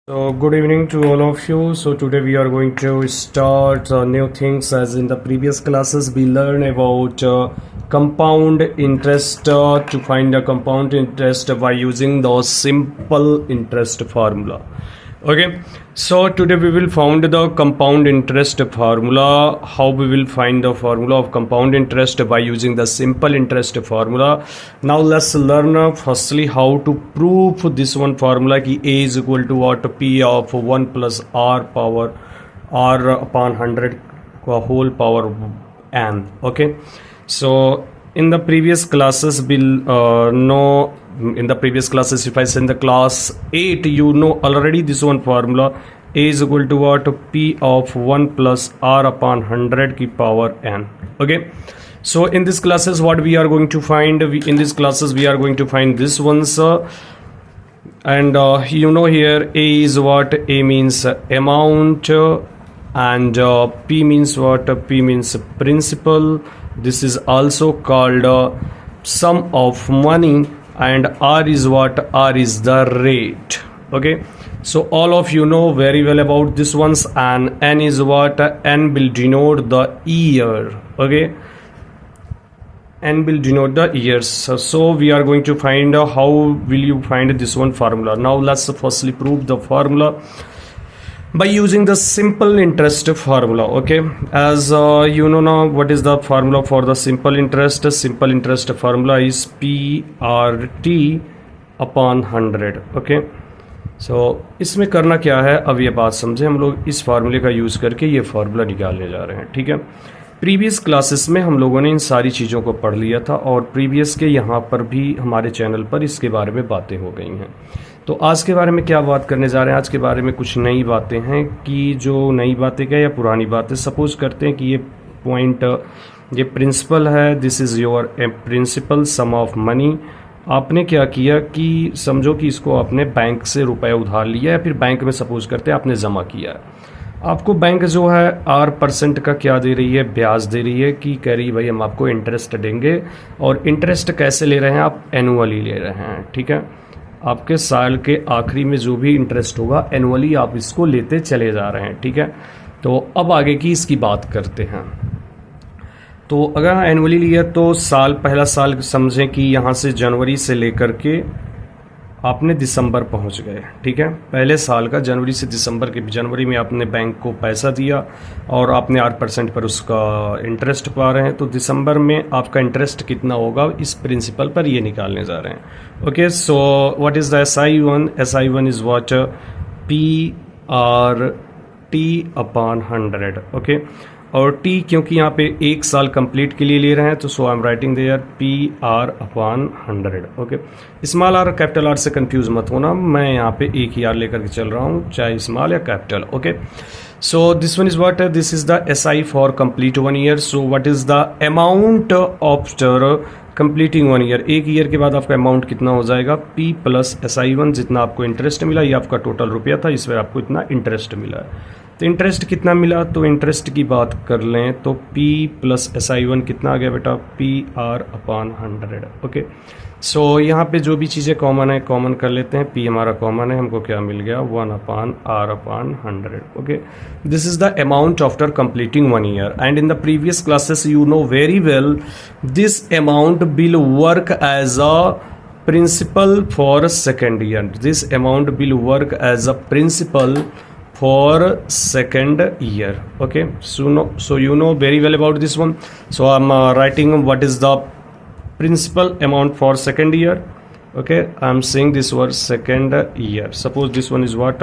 So good evening to all of you. So today we are going to start new things. As in the previous classes we learn about compound interest, to find the compound interest by using the simple interest formula. Okay, so today we will find the compound interest formula. How we will find the formula of compound interest by using the simple interest formula. Now let's learn firstly how to prove this one formula कि a is equal to what, p of 1 plus r power r upon 100 whole power n. Okay, so in the previous classes we'll know, in the previous classes, if I say in the class 8, you know already this one formula, a is equal to what, p of 1 plus r upon 100 की power n. Okay, so in this classes what we are going to find, in this classes we are going to find this ones, and you know here a is what, a means amount, and p means what, p means principal. This is also called sum of money, and r is what, r is the rate. Okay, so all of you know very well about this ones, and n is what, n will denote the year. Okay, n will denote the years. So we are going to find how will you find this one formula. Now let's firstly prove the formula by using the simple interest formula. Okay, as you know now what is the formula for the simple interest. Simple interest formula is PRT upon 100. Okay, so इसमें करना क्या है, अब ये बात समझे, हम लोग इस फार्मूले का यूज़ करके ये फार्मूला निकालने जा रहे हैं. ठीक है, प्रीवियस क्लासेस में हम लोगों ने इन सारी चीज़ों को पढ़ लिया था, और प्रीवियस के यहाँ पर भी हमारे चैनल पर इसके बारे में बातें हो गई हैं. तो आज के बारे में क्या बात करने जा रहे हैं, आज के बारे में कुछ नई बातें हैं. कि जो नई बातें क्या या पुरानी बातें, सपोज करते हैं कि ये पॉइंट, ये प्रिंसिपल है, this is your principal sum of money. आपने क्या किया कि समझो कि इसको आपने बैंक से रुपए उधार लिया, या फिर बैंक में सपोज करते हैं आपने जमा किया है. आपको बैंक जो है R% का क्या दे रही है, ब्याज दे रही है, कि कह रही है भाई हम आपको इंटरेस्ट देंगे. और इंटरेस्ट कैसे ले रहे हैं, आप एनुअली ले रहे हैं. ठीक है, आपके साल के आखिरी में जो भी इंटरेस्ट होगा एनुअली आप इसको लेते चले जा रहे हैं. ठीक है, तो अब आगे की इसकी बात करते हैं. तो अगर एनुअली लिया तो साल, पहला साल समझें कि यहाँ से जनवरी से लेकर के आपने दिसंबर पहुँच गए. ठीक है, पहले साल का जनवरी से दिसंबर के, जनवरी में आपने बैंक को पैसा दिया और आपने 8% पर उसका इंटरेस्ट पा रहे हैं. तो दिसंबर में आपका इंटरेस्ट कितना होगा, इस प्रिंसिपल पर ये निकालने जा रहे हैं. Okay, so what is the SI1? SI1 is what, PRT upon 100. Okay, और t क्योंकि यहाँ पे एक साल कंप्लीट के लिए ले रहे हैं, तो so I am writing there PR upon 100. Okay, small R capital R से कंफ्यूज मत होना, मैं यहाँ पे एक ही आर लेकर के चल रहा हूँ, चाहे स्मॉल या capital. Okay, so this one is what, this is the SI for complete 1 year. So what is the amount after completing 1 year. एक ईयर के बाद आपका अमाउंट कितना हो जाएगा, P प्लस SI1, जितना आपको इंटरेस्ट मिला, ये आपका टोटल रुपया था, इस पर आपको इतना इंटरेस्ट मिला है. तो इंटरेस्ट कितना मिला, तो इंटरेस्ट की बात कर लें तो P प्लस SI1 कितना आ गया बेटा, PR अपॉन 100. ओके, सो यहाँ पे जो भी चीज़ें कॉमन है कॉमन कर लेते हैं. P हमारा कॉमन है, हमको क्या मिल गया, 1 upon R upon 100. Okay, this is the amount after completing 1 year. And in the previous classes you know very well this amount will work as a principal for second year. This amount will work as a principal for second year. Okay, so you know very well about this one. So I'm writing what is the principal amount for second year. Okay, I'm saying this was second year. Suppose this one is what,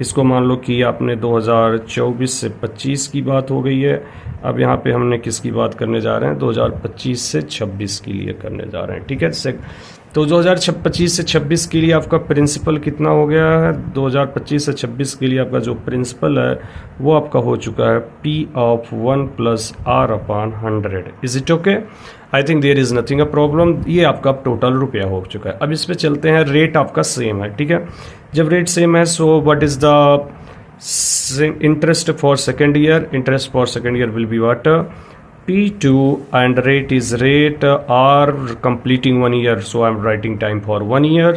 इसको मान लो कि आपने 2024 से 25 की बात हो गई है. अब यहाँ पे हमने किसकी बात करने जा रहे हैं, 2025 से 26 के लिए करने जा रहे हैं. ठीक है, तो 2025 से 26 के लिए आपका प्रिंसिपल कितना हो गया है, 2025 से 26 के लिए आपका जो प्रिंसिपल है वो आपका हो चुका है P of 1 plus R upon 100. Is it okay? I think there is nothing a problem. ये आपका टोटल रुपया हो चुका है. अब इस पे चलते हैं. रेट आपका सेम है. ठीक है, जब रेट सेम है, so what is the interest for second year. Interest for second year will be what, P2, and rate is rate, R completing 1 year, so I'm writing time for 1 year.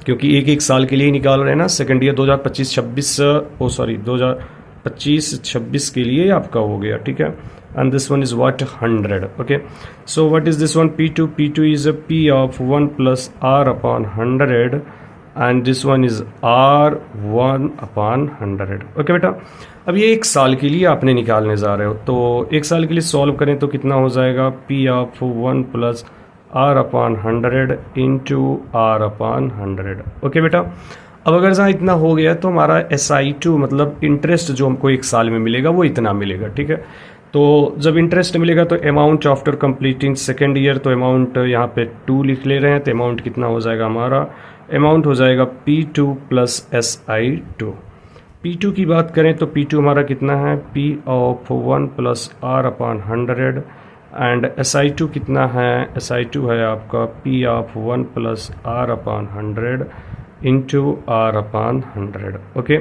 क्योंकि एक एक साल के लिए ही निकाल रहे हैं ना। सेकेंड ईयर 2025-26 2025-26 के लिए आपका हो गया, ठीक है। And this one is what 100, okay. So what is this one P2 is a P of 1 plus R upon 100 and this one is R1 upon 100, okay बेटा। अब ये एक साल के लिए आपने निकालने जा रहे हो, तो एक साल के लिए सॉल्व करें तो कितना हो जाएगा P of 1 plus R upon 100 into R upon 100, okay बेटा। अब अगर जहाँ इतना हो गया तो हमारा SI2 मतलब इंटरेस्ट जो हमको एक साल में मिलेगा वो इतना मिलेगा, ठीक है। तो जब इंटरेस्ट मिलेगा तो amount after completing second year, तो अमाउंट यहाँ पे 2 लिख ले रहे हैं, तो अमाउंट कितना हो जाएगा हमारा, अमाउंट हो जाएगा P2 प्लस SI2। P2 की बात करें तो P2 हमारा कितना है P of 1 plus R upon 100 and SI2 कितना है, SI2 है आपका P of 1 plus R upon 100 into R upon 100, okay.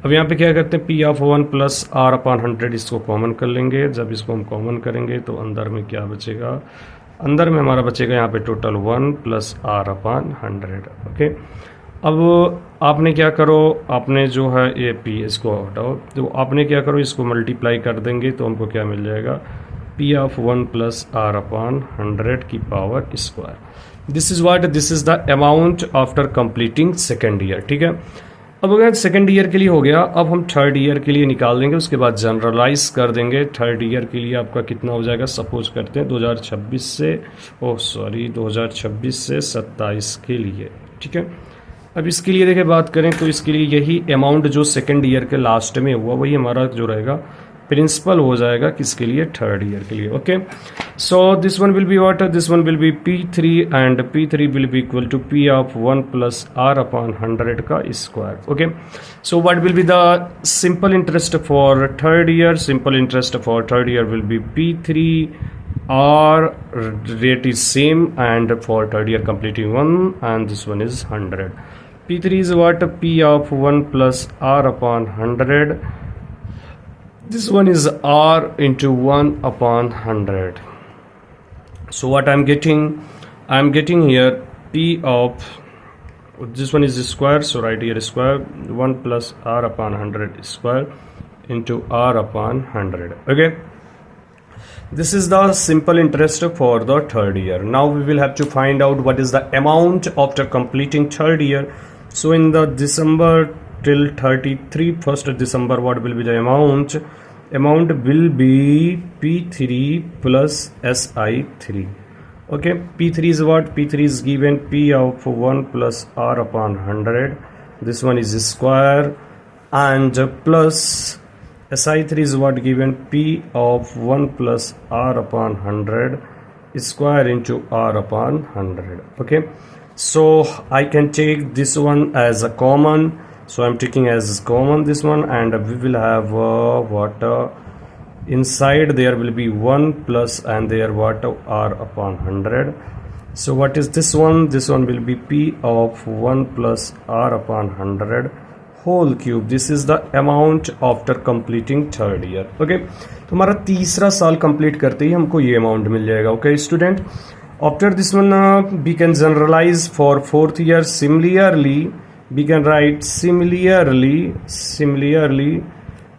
अब यहाँ पे क्या करते हैं P of 1 plus R upon 100 इसको कॉमन कर लेंगे। जब इसको हम कॉमन करेंगे तो अंदर में क्या बचेगा, अंदर में हमारा बचेगा यहाँ पे total 1 plus R upon 100, okay. अब आपने क्या करो, आपने जो है ये P इसको हटाओ, तो आपने क्या करो इसको मल्टीप्लाई कर देंगे तो हमको क्या मिल जाएगा P of 1 plus R upon 100 की power square. This is what, this is the amount after completing second year, ठीक है। अब अगर सेकेंड ईयर के लिए हो गया, अब हम थर्ड ईयर के लिए निकाल देंगे, उसके बाद जनरलाइज कर देंगे। थर्ड ईयर के लिए आपका कितना हो जाएगा, सपोज करते हैं 2026 से 27 के लिए, ठीक है। अब इसके लिए देखिए बात करें तो इसके लिए यही अमाउंट जो सेकेंड ईयर के लास्ट में हुआ वही हमारा जो रहेगा प्रिंसिपल हो जाएगा किसके लिए, थर्ड ईयर के लिए, okay. So this one will be what, this one will be P3 and P3 will be equal to P of 1 plus R upon 100 का square, okay. So what will be the simple interest for third year, simple interest for third year will be P3 R rate is same and for third year completing 1 and this one is 100. P3 is what, P of 1 plus R upon 100. This one is R into 1 upon 100. So what I'm getting here P of, this one is the square, so right here is square, 1 plus R upon 100 square into R upon 100, okay. This is the simple interest for the third year. Now we will have to find out what is the amount after completing third year. So in the December till 31st December, what will be the amount? Amount will be P3 plus SI3. Okay, P3 is what? P3 is given P of 1 plus R upon 100. This one is square and plus SI3 is what given P of 1 plus R upon 100 square into R upon 100. Okay, so I can take this one as a common, so I'm taking as common this one, and we will have what inside there will be 1 plus and there what R upon 100. So what is this one? This one will be P of 1 plus R upon 100 whole cube. This is the amount after completing third year. Okay, तो हमारा तीसरा साल complete करते ही हमको ये amount मिल जाएगा. Okay student, after this one we can generalize for fourth year. Similarly we can write similarly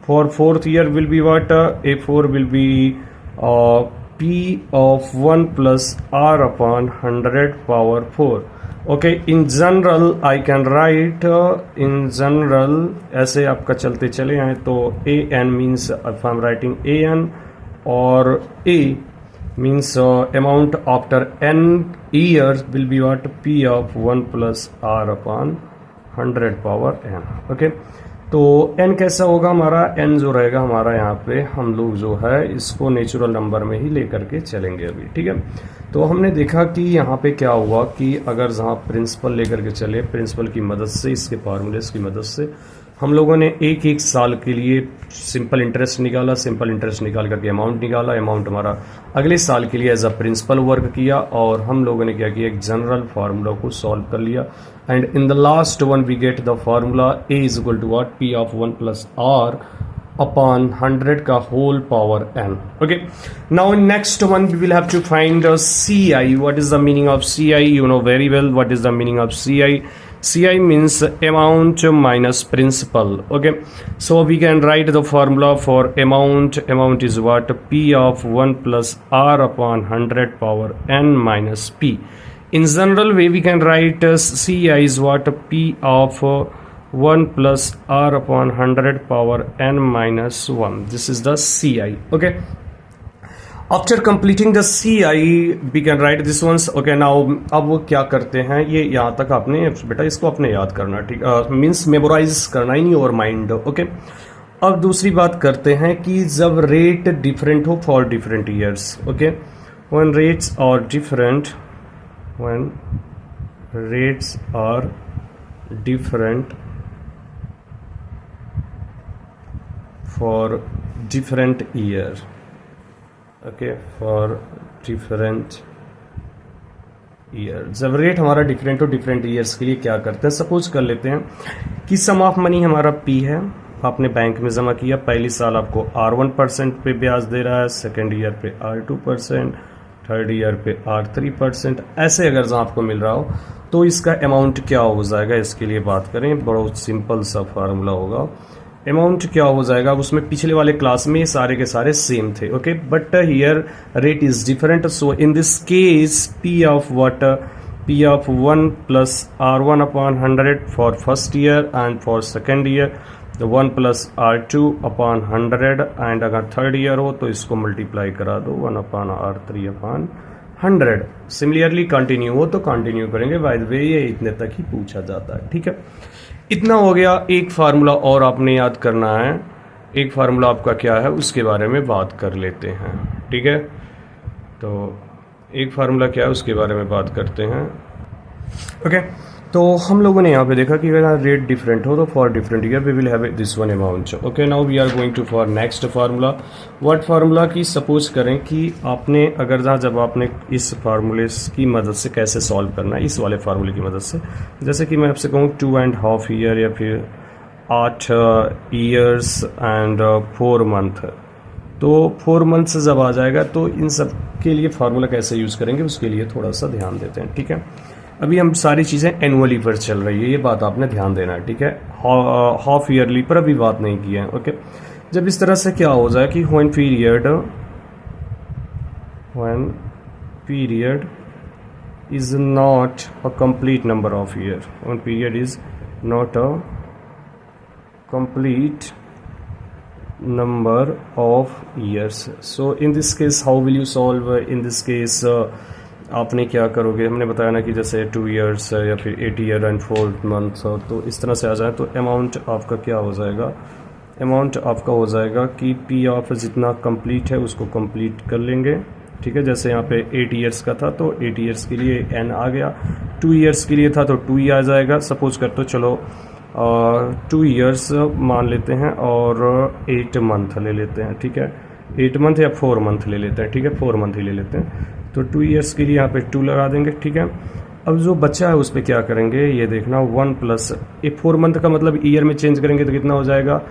for fourth year will be what, A4 will be P of 1 plus R upon 100 power 4. Okay, in general I can write in general ऐसे आपका चलते चले आए तो AN means if I'm writing AN or A means amount after n years will be what, P of 1 plus R upon 100 power n. Okay, तो n कैसा होगा हमारा, n जो रहेगा हमारा यहाँ पे हम लोग जो है इसको नेचुरल नंबर में ही लेकर के चलेंगे अभी. ठीक है, तो हमने देखा कि यहाँ पे क्या हुआ कि अगर जहाँ प्रिंसिपल लेकर के चले, प्रिंसिपल की मदद से, इसके फार्मूलेस की मदद से हम लोगों ने एक एक साल के लिए सिंपल इंटरेस्ट निकाला, सिंपल इंटरेस्ट निकाल करके अमाउंट निकाला, अमाउंट हमारा अगले साल के लिए एज अ प्रिंसिपल वर्क किया, और हम लोगों ने क्या किया, एक जनरल फार्मूला को सॉल्व कर लिया, and in the last one we get the formula A is equal to what, P of 1 plus R upon 100 का whole power n. Okay, now in next one we will have to find a CI. What is the meaning of CI? You know very well what is the meaning of CI. CI means amount minus principal. Okay, so we can write the formula for amount. Amount is what? P of 1 plus R upon 100 power n minus P. In general way we can write CI is what? P of 1 plus R upon 100 power n minus 1. This is the CI. Okay, after completing the CI we can write this ones. Okay, now अब वो क्या करते हैं, ये यहाँ तक आपने बेटा इसको अपने याद करना, ठीक, मीन्स मेमोराइज करना इन योर माइंड. ओके, अब दूसरी बात करते हैं कि जब रेट डिफरेंट हो for different years. Okay, when rates are different, when rates are different for different year. Okay, for different year, जब रेट हमारा डिफरेंट हो डिफरेंट ईयर्स के लिए क्या करते हैं. सपोज कर लेते हैं कि सम ऑफ मनी हमारा P है, आपने बैंक में जमा किया. पहली साल आपको R1% पे ब्याज दे रहा है, सेकेंड ईयर पे R2%, थर्ड ईयर पे R3%. ऐसे अगर जहाँ आपको मिल रहा हो तो इसका अमाउंट क्या हो जाएगा, इसके लिए बात करें. बहुत सिंपल सा फार्मूला होगा. अमाउंट क्या हो जाएगा, उसमें पिछले वाले क्लास में सारे के सारे सेम थे. Okay, but here rate is different. So in this case P of what, P of 1 plus R1 upon 100 for first year and for second year 1 plus R2 upon 100 and अगर third year हो तो इसको multiply करा दो 1 upon R3 upon 100. Similarly continue हो तो continue करेंगे. By the way ये इतने तक ही पूछा जाता है. ठीक है, इतना हो गया. एक फार्मूला और आपने याद करना है. एक फार्मूला आपका क्या है उसके बारे में बात कर लेते हैं. ठीक है, तो एक फार्मूला क्या है उसके बारे में बात करते हैं. ओके, तो हम लोगों ने यहाँ पे देखा कि अगर रेट डिफरेंट हो तो for different year we will have this one amount. Okay, now we are going to for next formula. What formula की सपोज करें कि आपने अगर जब आपने इस फार्मूले की मदद से कैसे सॉल्व करना है, इस वाले फार्मूले की मदद से, जैसे कि मैं आपसे कहूँ 2.5 ईयर या फिर 8 ईयर्स एंड 4 मंथ, तो 4 मंथ से जब आ जाएगा तो इन सब के लिए फार्मूला कैसे यूज़ करेंगे उसके लिए थोड़ा सा ध्यान देते हैं. ठीक है, अभी हम सारी चीज़ें एनुअली पर चल रही है, ये बात आपने ध्यान देना है. ठीक है, हाफ ईयरली पर अभी बात नहीं की है. ओके, जब इस तरह से क्या हो जाए कि when period is not a complete number of year, when period is not a complete number of years. So in this case how will you solve? In this case आपने क्या करोगे, हमने बताया ना कि जैसे 2 years या फिर 8 year and 4 months, तो इस तरह से आ जाए तो अमाउंट आपका क्या हो जाएगा, अमाउंट आपका हो जाएगा कि P ऑफ जितना कंप्लीट है उसको कंप्लीट कर लेंगे. ठीक है, जैसे यहाँ पे 8 years का था तो 8 years के लिए n आ गया, 2 years के लिए था तो 2 आ जाएगा. सपोज कर तो चलो 2 years मान लेते हैं और 8 month ले लेते हैं. ठीक है, 8 month या 4 month ले लेते हैं. ठीक है, 4 month ही ले लेते हैं. तो 2 years के लिए यहाँ पे 2 लगा देंगे. ठीक है, अब जो बच्चा है उस पर क्या करेंगे ये देखना. 1 प्लस 4 मंथ का मतलब ईयर में चेंज करेंगे तो कितना हो जाएगा,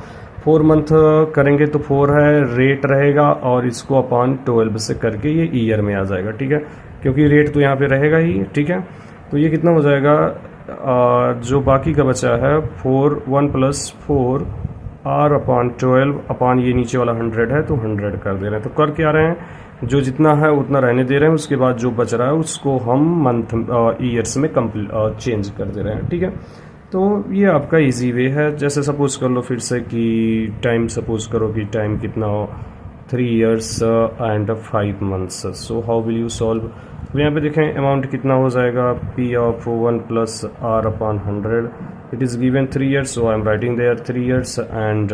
4 मंथ करेंगे तो 4 है, रेट रहेगा और इसको अपॉन 12 से करके ये ईयर में आ जाएगा. ठीक है, क्योंकि रेट तो यहाँ पे रहेगा ही. ठीक है, तो ये कितना हो जाएगा, जो बाकी का बचा है 1 प्लस 4 R अपॉन 12 अपॉन ये नीचे वाला 100 है तो 100 कर दे रहे हैं. तो कर क्या रहे हैं, जो जितना है उतना रहने दे रहे हैं, उसके बाद जो बच रहा है उसको हम मंथ ईयर्स में चेंज कर दे रहे हैं. ठीक है, तो ये आपका इजी वे है. जैसे सपोज कर लो फिर से कि टाइम सपोज करो कि टाइम कितना हो, 3 years and 5 months. So how will you solve. तो यहाँ पे देखें अमाउंट कितना हो जाएगा, P of 1 plus R upon 100. It is given 3 years, so I am writing there 3 years and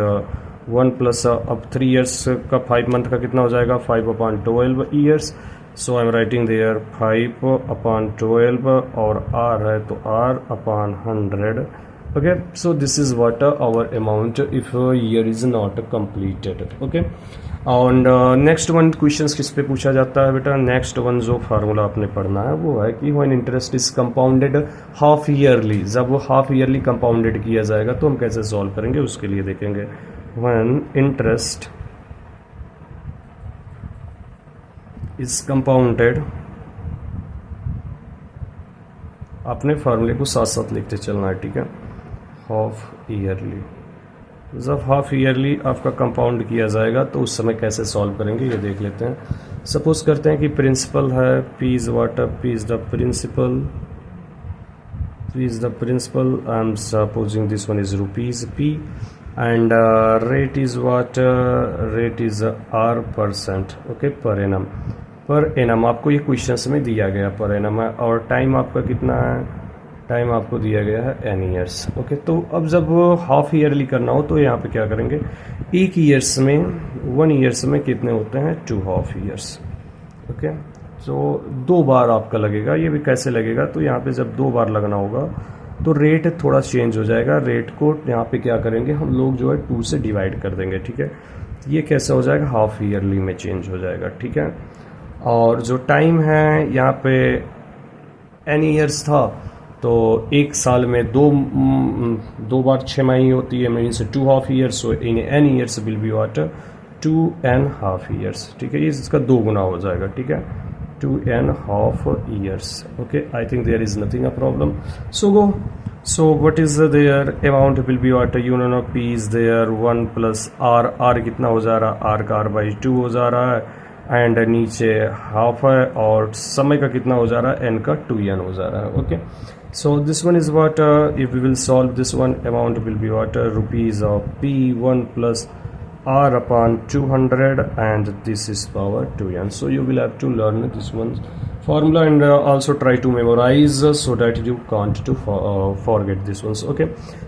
1 plus अब 3 years का 5 month का कितना हो जाएगा, 5 upon 12 years. So I am writing there 5 upon 12 और R है तो R upon 100. Okay, so this is what our amount if a year is not completed. Okay, and next one questions किस पे पूछा जाता है बेटा, नेक्स्ट वन जो फार्मूला आपने पढ़ना है वो है कि when interest is compounded half yearly, जब वो हाफ ईयरली कंपाउंडेड किया जाएगा तो हम कैसे सॉल्व करेंगे उसके लिए देखेंगे. when interest is compounded आपने फार्मूले को साथ साथ लिखते चलना है, ठीक है। हाफ ईयरली, जब हाफ ईयरली आपका कंपाउंड किया जाएगा तो उस समय कैसे सॉल्व करेंगे ये देख लेते हैं। सपोज करते हैं कि प्रिंसिपल है P is what, P is the principal, P is the principal. I'm supposing this one is rupees P, and rate is what? Rate is R%. Okay, per annum. पर annum आपको ये questions में दिया गया पर annum है, और time आपका कितना है? टाइम आपको दिया गया है n ईयर्स। ओके, तो अब जब हाफ ईयरली करना हो तो यहाँ पे क्या करेंगे, एक ईयर्स में 1 ईयर्स में कितने होते हैं? 2 हाफ ईयर्स। ओके, तो 2 बार आपका लगेगा। ये भी कैसे लगेगा, तो यहाँ पे जब 2 बार लगना होगा तो रेट थोड़ा चेंज हो जाएगा। रेट को यहाँ पे क्या करेंगे हम लोग, जो है 2 से डिवाइड कर देंगे, ठीक है। ये कैसे हो जाएगा, हाफ ईयरली में चेंज हो जाएगा, ठीक है। और जो टाइम है यहाँ पे n ईयर्स था, तो एक साल में दो बार 6 माही होती है, means 2 half years. So in n years will be what, 2n half years, ठीक है। ये इसका 2 गुना हो जाएगा, ठीक है, 2n half years. Okay, I think there is nothing a problem. So go. So what is their amount will be what, you know, P is there 1 plus R, R कितना हो जा रहा है, R का R by 2 हो जा रहा है, एंड नीचे हाफ है, और समय का कितना हो जा रहा है, n का 2n हो जा रहा है। Okay, so this one is what, if we will solve this one, amount will be what, rupees of P 1 plus R upon 200, and this is power 2n. So you will have to learn this one formula and also try to memorize so that you can't to forget this ones. Okay,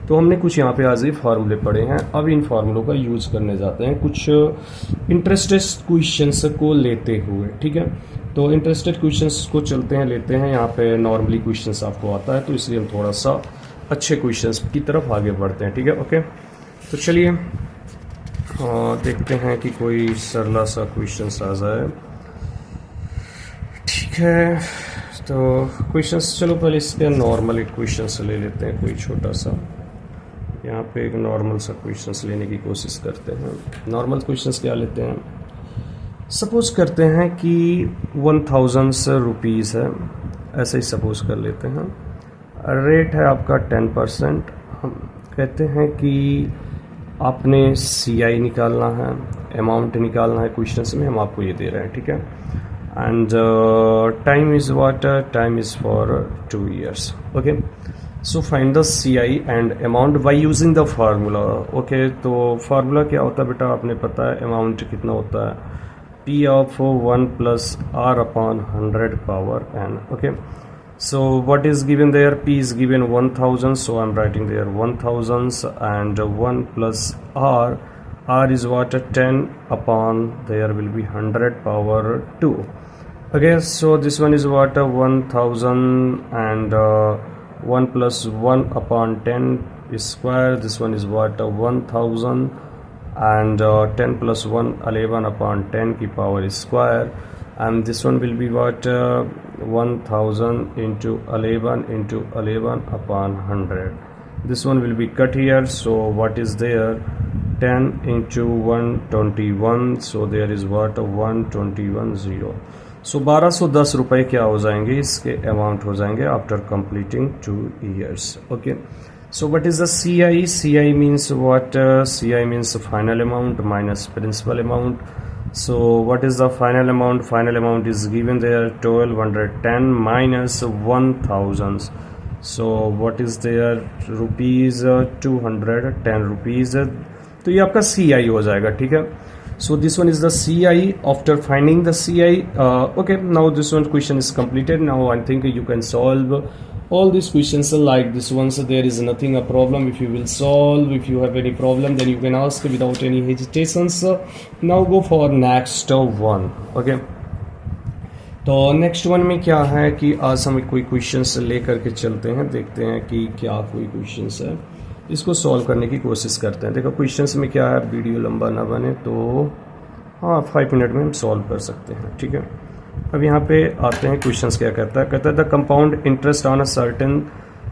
तो हमने कुछ यहाँ पे आज ही फार्मूले पढ़े हैं। अब इन फार्मूलों का यूज करने जाते हैं कुछ इंटरेस्टेड क्वेश्चंस को लेते हुए, ठीक है। तो इंटरेस्टेड क्वेश्चंस को चलते हैं, लेते हैं। यहाँ पे नॉर्मली क्वेश्चंस आपको आता है, तो इसलिए हम थोड़ा सा अच्छे क्वेश्चंस की तरफ आगे बढ़ते हैं, ठीक है। ओके, तो चलिए देखते हैं कि कोई सरला सा क्वेश्चंस आ जाए, ठीक है। तो क्वेश्चंस, चलो पहले इसके नॉर्मल एक क्वेश्चंस ले लेते हैं, कोई छोटा सा। यहाँ पे एक नॉर्मल सा क्वेश्चंस लेने की कोशिश करते हैं। नॉर्मल क्वेश्चंस क्या लेते हैं, सपोज करते हैं कि 1000 रुपीज़ है, ऐसे ही सपोज कर लेते हैं। रेट है आपका 10%। हम कहते हैं कि आपने CI निकालना है, अमाउंट निकालना है। क्वेश्चंस में हम आपको ये दे रहे हैं, ठीक है। And time is what, time is for 2 years. Okay, so find the CI and amount by using the formula. Okay, तो फार्मूला क्या होता है बेटा, आपने पता है अमाउंट कितना होता है, P of 1 plus R upon 100 power n। Okay, so what is given there, P is given 1000, so I'm writing there 1000, and 1 plus R is what, 10 upon there will be 100 power 2. Okay, so this one is what, 1000, and 1 plus 1 upon 10 is square. This one is what, 1000, and 10 plus 1 11 upon 10 की power is square, and this one will be what, 1000 into 11 upon 100. This one will be cut here, so what is there, 10 into 121, so there is what, 121 so 1210 रुपए क्या हो जाएंगे, इसके amount हो जाएंगे after completing 2 years. Okay, so what is the CI? CI means what, CI means final amount minus principal amount. So what is the final amount? Final amount is given there, 1210 minus 1000. So what is there, rupees 210 rupees. तो ये आपका CI हो जाएगा, ठीक है। So this one is the CI. After finding the CI, okay, now this one question is completed. Now I think you can solve all these questions like this one, so there is nothing a problem. If you will solve, if you have any problem, then you can ask without any hesitations. Now go for next one. Okay, तो next one में क्या है कि आज हम कोई questions लेकर के चलते हैं, देखते हैं कि क्या कोई क्वेश्चंस है, इसको सॉल्व करने की कोशिश करते हैं। देखो क्वेश्चंस में क्या है, वीडियो लंबा ना बने तो हाँ 5 मिनट में हम सॉल्व कर सकते हैं, ठीक है। अब यहाँ पे आते हैं, क्वेश्चंस क्या कहता है the compound interest on a certain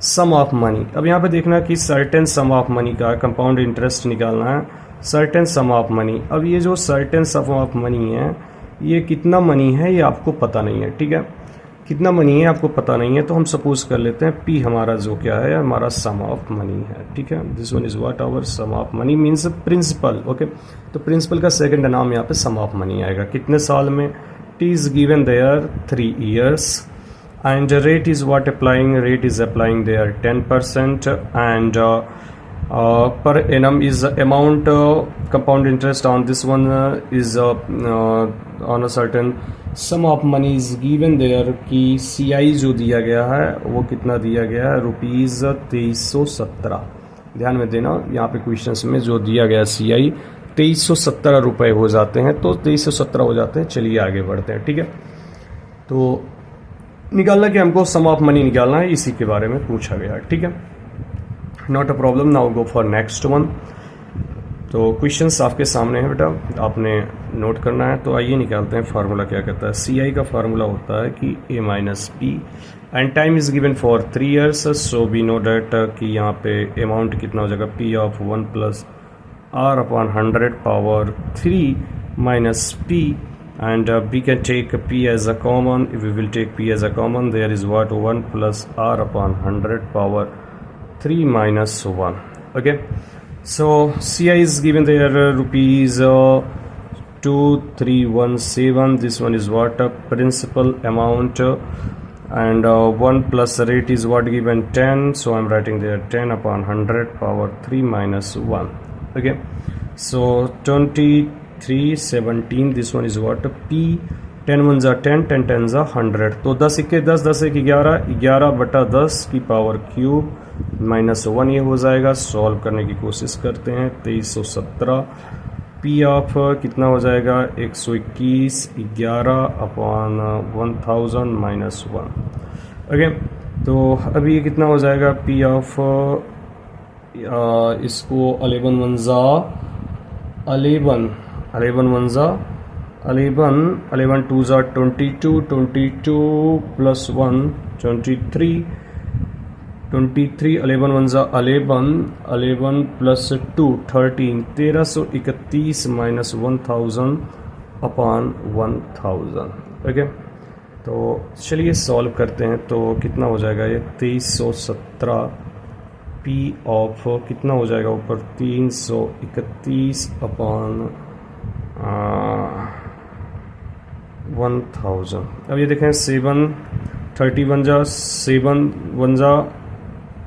some of money. अब यहाँ पे देखना कि सर्टेन सम ऑफ मनी का कंपाउंड इंटरेस्ट निकालना है, सर्टेन सम ऑफ मनी। अब ये जो सर्टेन सम ऑफ मनी है, ये कितना मनी है ये आपको पता नहीं है, ठीक है। कितना मनी है आपको पता नहीं है, तो हम सपोज कर लेते हैं पी हमारा जो क्या है, हमारा सम ऑफ मनी है, ठीक है। This one is what our sum of money means principal, okay. तो प्रिंसिपल का सेकंड नाम यहाँ पे सम ऑफ मनी आएगा। कितने साल में? T is given there 3 years and rate is what applying, rate is applying there 10% and per annum is amount compound interest on this one is on a certain sum of money is given there कि CI जो दिया गया है वो कितना दिया गया है, ₹2317। ध्यान में देना, यहाँ पे क्वेश्चंस में जो दिया गया CI 2317 रुपये हो जाते हैं, तो 2317 हो जाते हैं। चलिए आगे बढ़ते हैं, ठीक है। तो निकालना कि हमको सम ऑफ मनी निकालना है, इसी के बारे में पूछा गया, ठीक है। Not a problem, now go for next one. तो क्वेश्चंस आपके सामने है बेटा, आपने नोट करना है। तो आइए निकालते हैं फार्मूला क्या कहता है। CI का फार्मूला होता है कि A minus P and time is given for 3 years, so we know that कि यहाँ पे अमाउंट कितना हो जाएगा, P of 1 + R/100 power 3 minus P, and we can take P as a common. If we will take P as a common, there is what, 1 + R/100 power 3 minus 1. Okay, so CI is given there rupees 2317. This one is what, principal amount, and 1 plus rate is what given, 10, so I'm writing there 10/100 power 3 minus 1. Okay, so 2317, this one is what, P 10 1s are 10, 10 10s are 100, तो 10 1 10, 10 1 11, 11/10 की power cube minus 1 ये हो जाएगा। Solve करने की कोशिश करते हैं। 2317 P ऑफ कितना हो जाएगा, 121, 11/1000 माइनस 1। ओके, तो अभी ये कितना हो जाएगा, P ऑफ इसको 11 1s 11, 11 1s 11, 11 2s 22, 22 + 1 23, 23, 11 1s 11, 11 + 2 13, 1331 minus 1000/1000। Okay, तो चलिए सॉल्व करते हैं। तो कितना हो जाएगा ये, 2317 P ऑफ कितना हो जाएगा ऊपर, 331/1000। अब ये देखें 7 31 जा 7 1 जा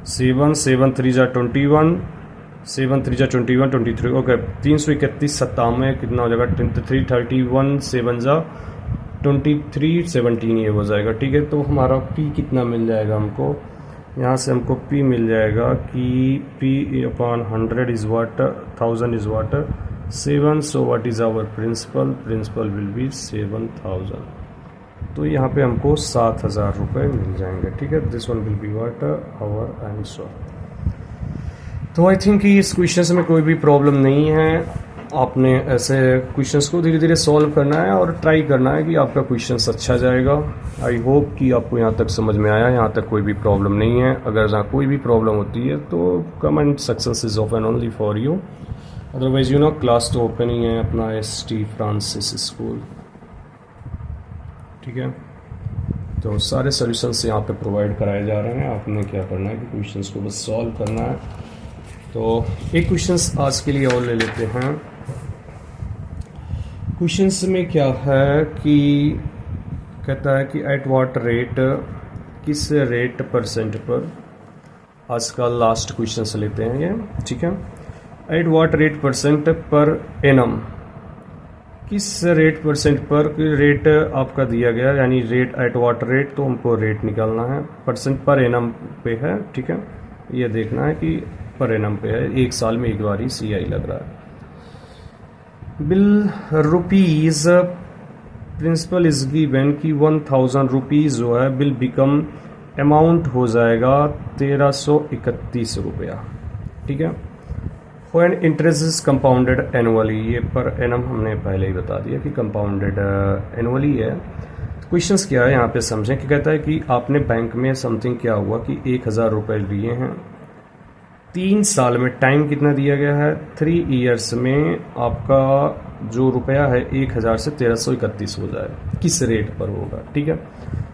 7 7 3 जा 21, 7 3 जा 21 23। ओके, 331 97 कितना हो जाएगा, 331 7 जा 23 17 ये हो जाएगा, ठीक है। तो हमारा P कितना मिल जाएगा हमको, यहाँ से हमको P मिल जाएगा कि P/100 is what, 1000 is what 7, so what is our principal, principal will be 7000। तो यहाँ पे हमको 7000 रुपये मिल जाएंगे, ठीक है। This one will be what our answer. तो आई थिंक कि इस क्वेश्चन में कोई भी प्रॉब्लम नहीं है। आपने ऐसे क्वेश्चंस को धीरे धीरे सॉल्व करना है और ट्राई करना है कि आपका क्वेश्चंस अच्छा जाएगा। आई होप कि आपको यहाँ तक समझ में आया, यहाँ तक कोई भी प्रॉब्लम नहीं है। अगर यहाँ कोई भी प्रॉब्लम होती है तो comment success is open only for you, otherwise you know class तो ओपन ही है अपना ST फ्रांसिस स्कूल, ठीक है। तो सारे सॉल्यूशंस यहाँ पे प्रोवाइड कराए जा रहे हैं। आपने क्या करना है कि क्वेश्चंस को बस सॉल्व करना है। तो एक क्वेश्चंस आज के लिए और ले लेते हैं। क्वेश्चंस में क्या है कि कहता है कि एट व्हाट रेट, किस रेट परसेंट पर, आज का लास्ट क्वेश्चन लेते हैं ये, ठीक है। At what rate percent per annum, किस रेट परसेंट पर, रेट आपका दिया गया, यानी रेट एट व्हाट रेट, तो हमको रेट निकालना है। परसेंट पर एनम पे है, ठीक है। ये देखना है कि पर एनम पे है, एक साल में एक बार ही CI लग रहा है। Bill rupees, principal is given कि 1000 रुपीज जो है बिल बिकम अमाउंट हो जाएगा 1331 रुपया, ठीक है। When interest is compounded annually, ये पर एनम हमने पहले ही बता दिया कि कंपाउंडेड एनुअली है। क्वेश्चंस क्या है यहाँ पे समझें कि कहता है कि आपने बैंक में समथिंग क्या हुआ कि 1000 रुपये लिए हैं, 3 साल में टाइम कितना दिया गया है, 3 years में आपका जो रुपया है 1000 से 1331 हो जाए, किस रेट पर होगा, ठीक है।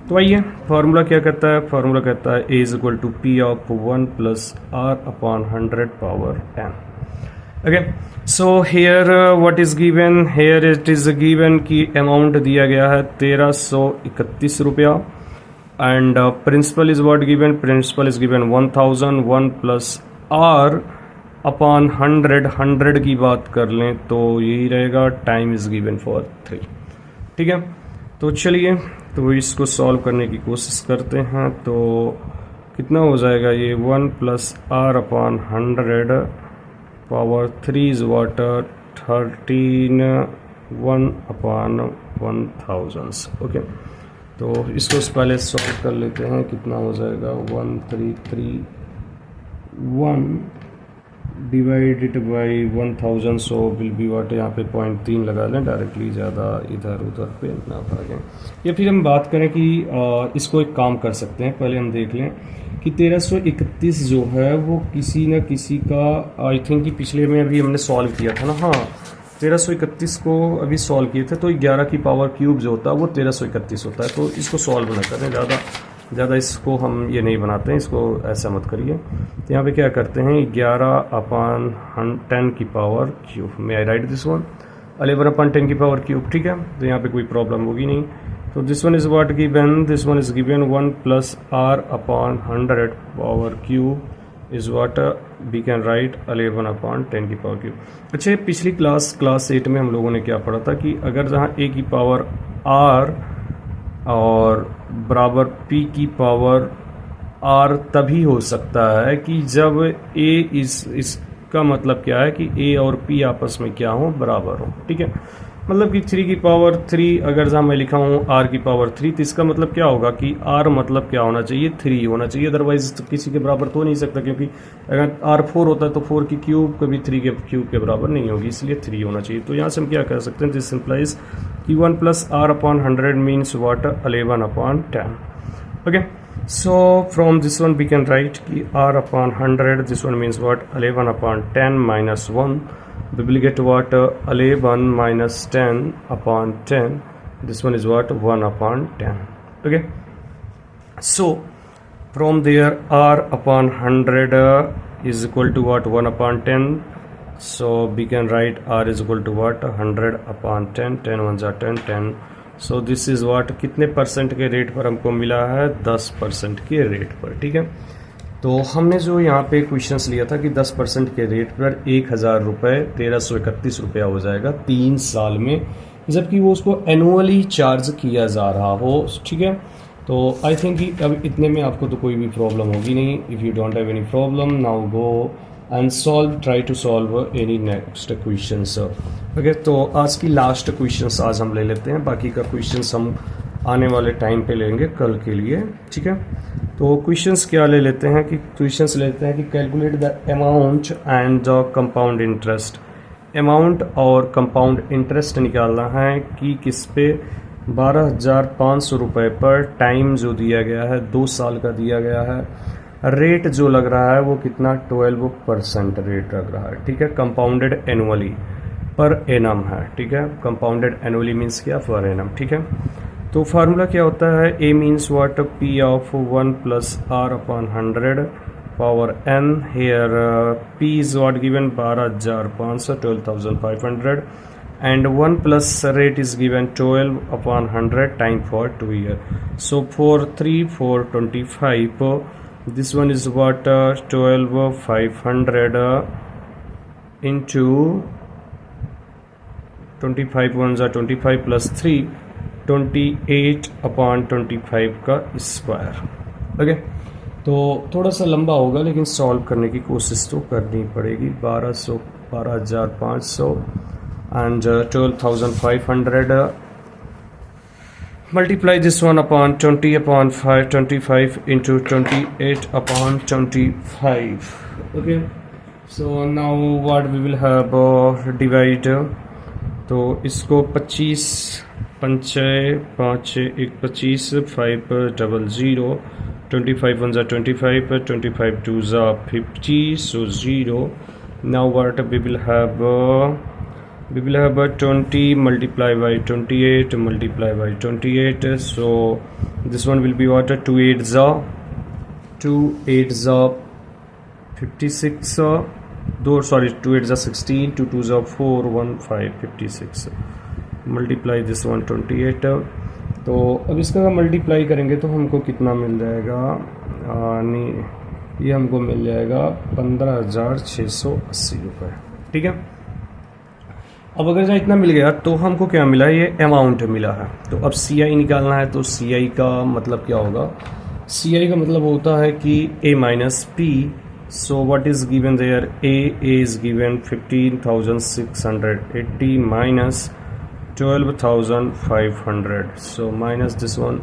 तो आइए फार्मूला क्या कहता है, फार्मूला कहता है A is equal to P of 1 plus R upon 100 power n. Okay, so here what is given, here it is given की अमाउंट दिया गया है 1331 रुपया and principal is what given, principal is given 1000, 1 plus R upon 100 की बात कर लें तो यही रहेगा, टाइम इज गिवन फॉर 3. ठीक है, तो चलिए तो इसको सॉल्व करने की कोशिश करते हैं. तो कितना हो जाएगा ये 1 plus R upon 100 power 3 is what 13 1 upon 1000. Okay, तो इसको पहले सॉल्व कर लेते हैं. कितना हो जाएगा 1331 divided by 1000, so will be what, यहाँ पे 0.3 लगा लें डायरेक्टली, ज़्यादा इधर उधर पे ना भागें. या फिर हम बात करें कि इसको एक काम कर सकते हैं, पहले हम देख लें कि 1331 जो है वो किसी न किसी का, आई थिंक कि पिछले में अभी हमने सॉल्व किया था ना, हाँ 1331 को अभी सॉल्व किए थे, तो 11 की पावर क्यूब जो होता है वो 1331 होता है. तो इसको सॉल्व ना करें, ज़्यादा इसको हम ये नहीं बनाते हैं, इसको ऐसा मत करिए. तो यहाँ पे क्या करते हैं 11 अपॉन 10 की power cube, may I right this one 11 upon 10 की पावर क्यूब. ठीक है, तो यहाँ पे कोई प्रॉब्लम होगी नहीं. तो this one is what given, this one is given 1 plus R upon 100 power cube is what we can write 11 upon 10 की पावर क्यूब. अच्छा, पिछली क्लास 8 में हम लोगों ने क्या पढ़ा था कि अगर जहाँ ए की पावर आर और बराबर p की पावर r तभी हो सकता है कि जब a इसका मतलब क्या है कि a और p आपस में क्या हो, बराबर हो. ठीक है, मतलब कि 3 की पावर 3 अगर जहाँ मैं लिखा हूँ r की पावर 3, तो इसका मतलब क्या होगा कि r मतलब क्या होना चाहिए, 3 होना चाहिए. अदरवाइज तो किसी के बराबर तो नहीं सकता, क्योंकि अगर r 4 होता है तो 4 की क्यूब कभी 3 के क्यूब के बराबर नहीं होगी, इसलिए 3 होना चाहिए. तो यहाँ से हम क्या कर सकते हैं, दिस सिंप्लाइज कि 1 plus R upon 100 means what 11 upon 10. Okay, so from this one we can write ki r upon 100, this one means what 11 upon 10 minus 1, we will get what 11 minus 10 upon 10, this one is what 1 upon 10. Okay, so from there r upon 100 is equal to what 1 upon 10, so we can write r is equal to what 100 upon 10, 10 1 10 10. So this is what, कितने percent के rate पर हमको मिला है, 10% के rate पर. ठीक है, तो हमने जो यहाँ पे क्वेश्चंस लिया था कि 10% के रेट पर 1000 रुपये 1331 रुपया हो जाएगा 3 साल में, जबकि वो उसको एनुअली चार्ज किया जा रहा हो. ठीक है, तो आई थिंक कि अब इतने में आपको तो कोई भी प्रॉब्लम होगी नहीं. If you don't have any problem, now go and try to solve any next questions. Okay, तो आज की लास्ट क्वेश्चंस आज हम ले लेते हैं, बाकी का क्वेश्चंस हम आने वाले टाइम पे लेंगे कल के लिए. ठीक है, तो क्वेश्चंस क्या ले लेते हैं कि क्वेश्चंस लेते हैं कि calculate the amount and the compound interest. Amount और कंपाउंड इंटरेस्ट निकालना है कि किस पे, 12,500 रुपये पर टाइम जो दिया गया है 2 साल का दिया गया है. रेट जो लग रहा है वो कितना, 12% रेट लग रहा है. ठीक है, कंपाउंडेड एनुअली पर एनम है. ठीक है, कंपाउंडेड एनुअली मीन्स क्या, पर एनम. ठीक है, तो फार्मूला क्या होता है, A means what P of 1 plus R upon 100 power N. Here P is what given 12,500 12,500 and 1 plus rate is given 12 upon 100 time for 2 year. So for 3 for 25, this one is what 12,500 into 25 ones are 25 plus 3 28 upon 25 का square. Okay, तो थोड़ा सा लंबा होगा लेकिन solve करने की कोशिश तो करनी पड़ेगी. 12,500 and 12,500 multiply this one upon 20 upon 25 into 28 upon 25. Okay, so now what we will have, divide. तो इसको 25 पंचे 5 1 25 5 00 25 1 25 25 2 50, so 0. Now what we will have, we will have 20 multiply by 28 multiply by 28. So this one will be what? 2 8s are 56. 2 8s are 16, 2 2s are 4, 1 5 56. Multiply this 128. तो अब इसका multiply करेंगे तो हमको कितना मिल जाएगा? नहीं, ये हमको मिल जाएगा 15,680 रुपये। ठीक है, अब अगर जहाँ इतना मिल गया तो हमको क्या मिला? ये अमाउंट मिला है। तो अब सी आई निकालना है। तो सी आई का मतलब क्या होगा? सी आई का मतलब होता है कि A minus P. So what is given there? A is given 15,680 minus 12,500. So minus this one,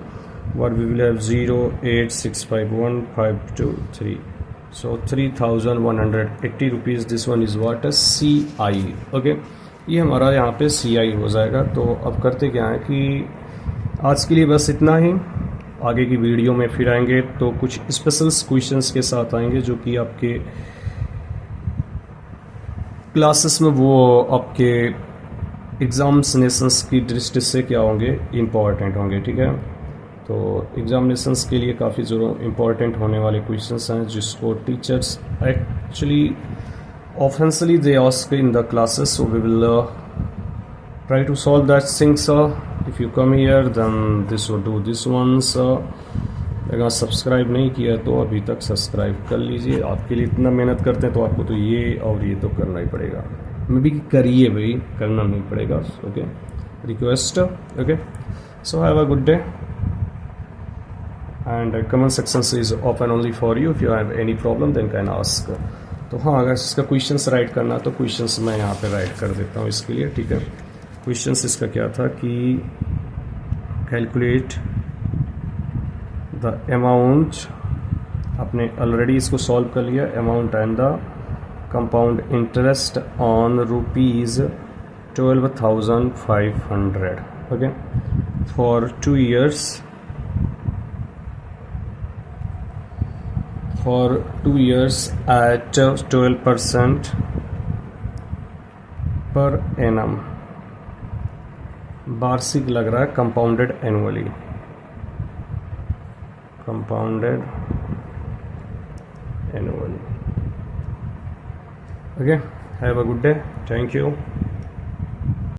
what we will have? 0 8 6 5 1 5 2 3. So 3,180 rupees. This one is what? A CI. Okay, ये हमारा यहाँ पे CI हो जाएगा। तो अब करते क्या है कि आज के लिए बस इतना ही। आगे की वीडियो में फिर आएंगे तो कुछ स्पेशल क्वेश्चंस के साथ आएंगे जो कि आपके क्लासेस में वो आपके एग्जामिनेशंस की दृष्टि से क्या होंगे? इम्पॉर्टेंट होंगे। ठीक है, तो एग्जामिनेशंस के लिए काफ़ी ज़रूर इम्पॉर्टेंट होने वाले क्वेश्चंस हैं जिसको टीचर्स एक्चुअली ऑफेंसली they ask in the classes. So we will try to solve that things. If you come here then this will do this once. अगर सब्सक्राइब नहीं किया तो अभी तक सब्सक्राइब कर लीजिए। आपके लिए इतना मेहनत करते हैं तो आपको तो ये और ये तो करना ही पड़ेगा। मैं भी करिए भाई, करना नहीं पड़ेगा। Okay, request. Okay, so have a good day and comment section is open only for you. If you have any problem then can ask. तो हाँ, अगर इसका क्वेश्चंस राइट करना तो क्वेश्चंस मैं यहाँ पे राइट कर देता हूँ इसके लिए। ठीक है, क्वेश्चंस इसका क्या था कि कैलकुलेट द अमाउंट, आपने ऑलरेडी इसको सॉल्व कर लिया। Amount and the compound interest on rupees 12,500. okay, for 2 years. For 2 years at 12% per annum. वार्षिक लग रहा है, compounded annually. Compounded annually. Okay, have a good day. Thank you.